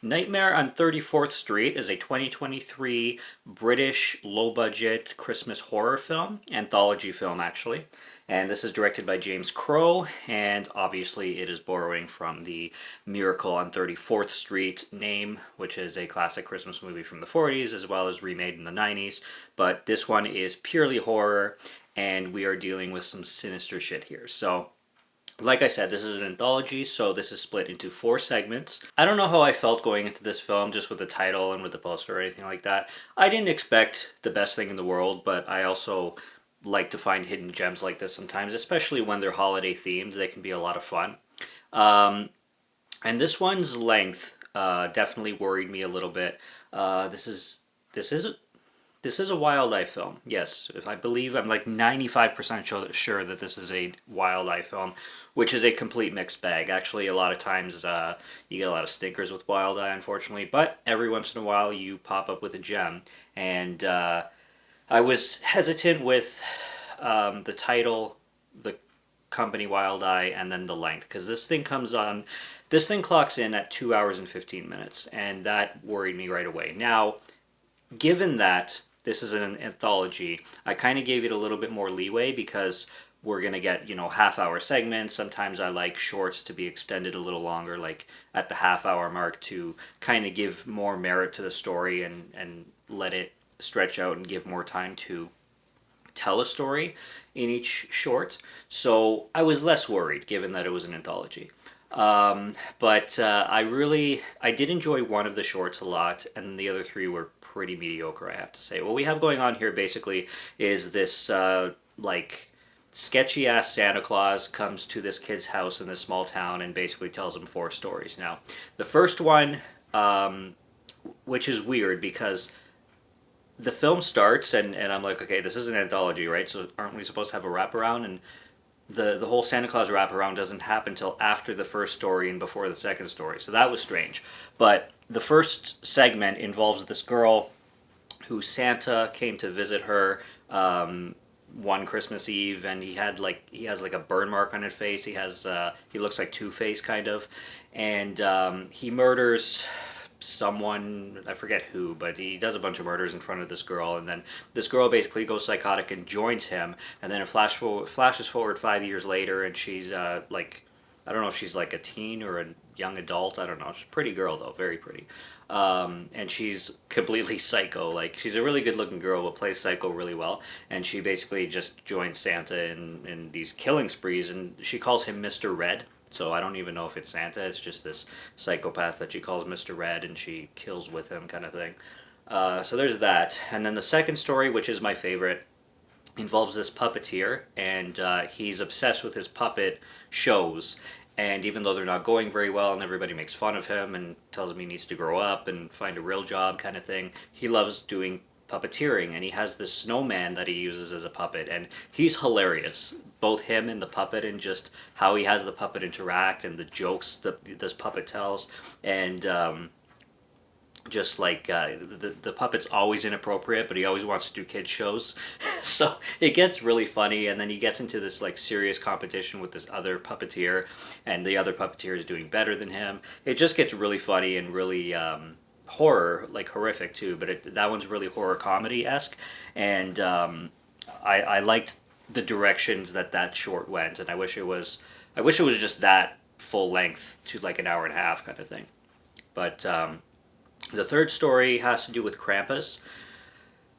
Nightmare on 34th Street is a 2023 British low budget Christmas horror film, anthology film actually. And this is directed by James Crow, and obviously it is borrowing from the Miracle on 34th Street name, which is a classic Christmas movie from the 40s as well as remade in the 90s. But this one is purely horror, and we are dealing with some sinister shit here. So like I said, this is an anthology, so this is split into four segments. I don't know how I felt going into this film, just with the title and with the poster or anything like that. I didn't expect the best thing in the world, but I also like to find hidden gems like this sometimes, especially when they're holiday themed. They can be a lot of fun. Um, and this one's length definitely worried me a little bit. This is this is a Wild Eye film. Yes, if I believe I'm like 95% sure that this is a Wild Eye film, which is a complete mixed bag. Actually, a lot of times you get a lot of stinkers with Wild Eye, unfortunately, but every once in a while you pop up with a gem. And I was hesitant with the title, the company Wild Eye, and then the length, because this thing clocks in at 2 hours and 15 minutes, and that worried me right away. Now, given that this is an anthology, I kind of gave it a little bit more leeway because we're going to get, half-hour segments. Sometimes I like shorts to be extended a little longer, like at the half-hour mark, to kind of give more merit to the story and let it stretch out and give more time to tell a story in each short. So I was less worried, given that it was an anthology. But I did enjoy one of the shorts a lot, and the other three were pretty mediocre, I have to say. What we have going on here basically is this sketchy ass Santa Claus comes to this kid's house in this small town and basically tells him four stories. Now, the first one, which is weird because the film starts and I'm like, okay, this is an anthology, right? So aren't we supposed to have a wraparound? And the whole Santa Claus wraparound doesn't happen until after the first story and before the second story. So that was strange. But the first segment involves this girl who Santa came to visit her one Christmas Eve, and he has like a burn mark on his face. He looks like Two-Face kind of, and he murders someone, I forget who, but he does a bunch of murders in front of this girl, and then this girl basically goes psychotic and joins him, and then it flashes forward 5 years later, and she's I don't know if she's like a teen or a young adult, I don't know. She's a pretty girl though, very pretty. And she's completely psycho. Like, she's a really good looking girl but plays psycho really well. And she basically just joins Santa in these killing sprees, and she calls him Mr. Red. So I don't even know if it's Santa. It's just this psychopath that she calls Mr. Red, and she kills with him, kind of thing. So there's that. And then the second story, which is my favorite, involves this puppeteer, and he's obsessed with his puppet shows. And even though they're not going very well and everybody makes fun of him and tells him he needs to grow up and find a real job kind of thing, he loves doing puppeteering, and he has this snowman that he uses as a puppet, and he's hilarious, both him and the puppet, and just how he has the puppet interact and the jokes that this puppet tells. And just like the puppet's always inappropriate, but he always wants to do kids shows. So it gets really funny, and then he gets into this like serious competition with this other puppeteer, and the other puppeteer is doing better than him. It just gets really funny and really horror, like horrific too, but that one's really horror comedy-esque. And I liked the directions that short went, and I wish it was just that full length to like an hour and a half kind of thing. But the third story has to do with Krampus.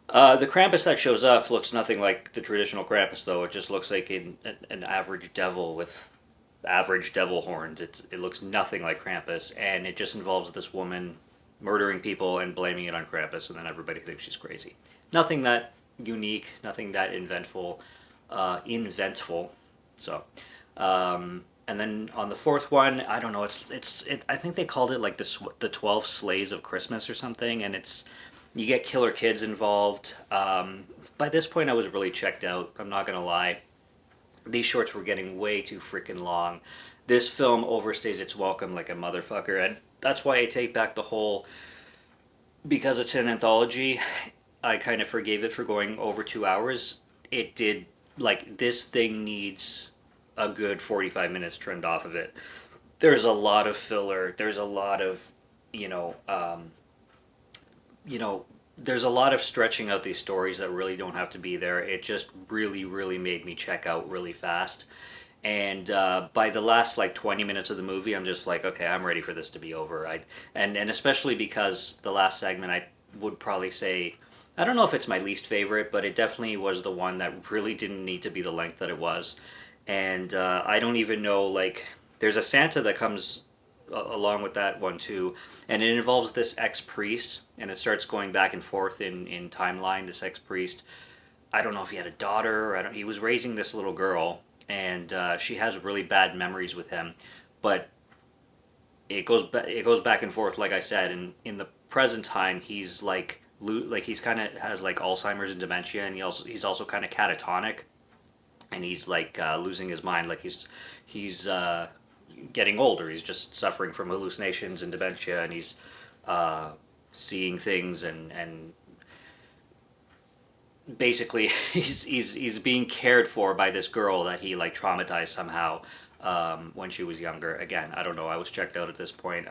The Krampus that shows up looks nothing like the traditional Krampus, though. It just looks like an average devil with average devil horns. It looks nothing like Krampus, and it just involves this woman murdering people and blaming it on Krampus, and then everybody thinks she's crazy. Nothing that unique, nothing that inventful. So, and then on the fourth one, I don't know. I think they called it like the 12 Slays of Christmas or something, and you get killer kids involved. By this point, I was really checked out. I'm not gonna lie. These shorts were getting way too freaking long. This film overstays its welcome like a motherfucker, and that's why I take back the whole. Because it's an anthology, I kind of forgave it for going over 2 hours. It did, like, this thing needs a good 45 minutes trimmed off of it. There's a lot of filler. There's a lot of you know, you know, there's a lot of stretching out these stories that really don't have to be there. It just really, really made me check out really fast. And by the last like 20 minutes of the movie, I'm just like, okay, I'm ready for this to be over. And especially because the last segment, I would probably say, I don't know if it's my least favorite, but it definitely was the one that really didn't need to be the length that it was. And I don't even know, like, there's a Santa that comes along with that one too, and it involves this ex priest, and it starts going back and forth in timeline. This ex priest, I don't know if he had a daughter, or I don't. He was raising this little girl, and she has really bad memories with him, but it goes back and forth, like I said. And in the present time, he's like he's kind of has like Alzheimer's and dementia, and he's also kind of catatonic, and he's like losing his mind, like he's getting older. He's just suffering from hallucinations and dementia, and he's seeing things, and basically he's being cared for by this girl that he like traumatized somehow when she was younger. Again, I don't know. I was checked out at this point.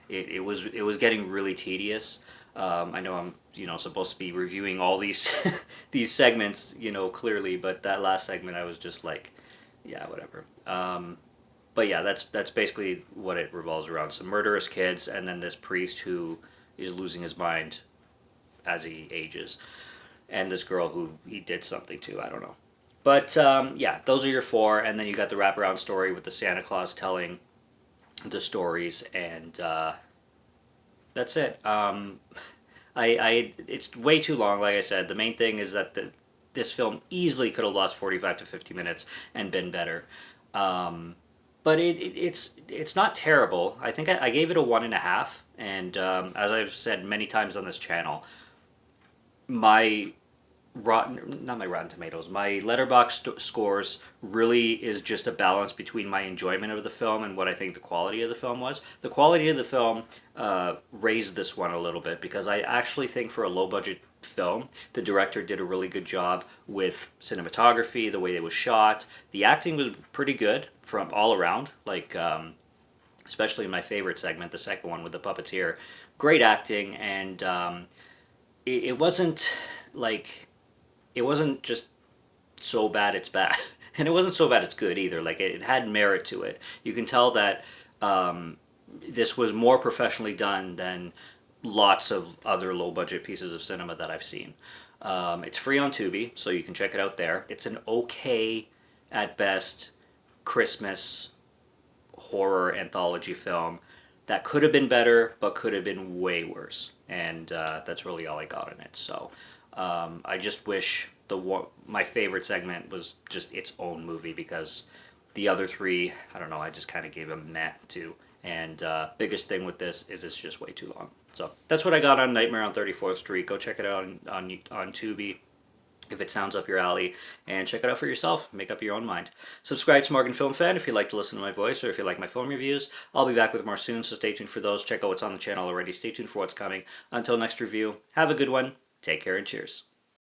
It was getting really tedious. I know I'm supposed to be reviewing all these these segments clearly, but that last segment I was just like, yeah, whatever. But yeah, that's basically what it revolves around: some murderous kids, and then this priest who is losing his mind as he ages, and this girl who he did something to. I don't know. But yeah, those are your four, and then you got the wraparound story with the Santa Claus telling the stories, and that's it. It's way too long. Like I said, the main thing is that this film easily could have lost 45 to 50 minutes and been better. But it's not terrible. I think I gave it a 1.5, and as I've said many times on this channel, my not my Rotten Tomatoes, my Letterboxd scores really is just a balance between my enjoyment of the film and what I think the quality of the film was. The quality of the film raised this one a little bit, because I actually think for a low budget film, the director did a really good job with cinematography, the way it was shot. The acting was pretty good from all around, like especially in my favorite segment, the second one with the puppeteer. Great acting, and it wasn't like, it wasn't just so bad it's bad, and it wasn't so bad it's good either. Like, it had merit to it. You can tell that this was more professionally done than lots of other low budget pieces of cinema that I've seen. It's free on Tubi, so you can check it out there. It's an okay, at best, Christmas horror anthology film that could have been better, but could have been way worse. And that's really all I got in it. So I just wish my favorite segment was just its own movie, because the other three, I don't know, I just kind of gave them meh to. And biggest thing with this is it's just way too long. So that's what I got on Nightmare on 34th Street. Go check it out on Tubi if it sounds up your alley, and check it out for yourself. Make up your own mind. Subscribe to Morgan Film Fan if you like to listen to my voice, or if you like my film reviews. I'll be back with more soon, so stay tuned for those. Check out what's on the channel already. Stay tuned for what's coming. Until next review, have a good one. Take care and cheers.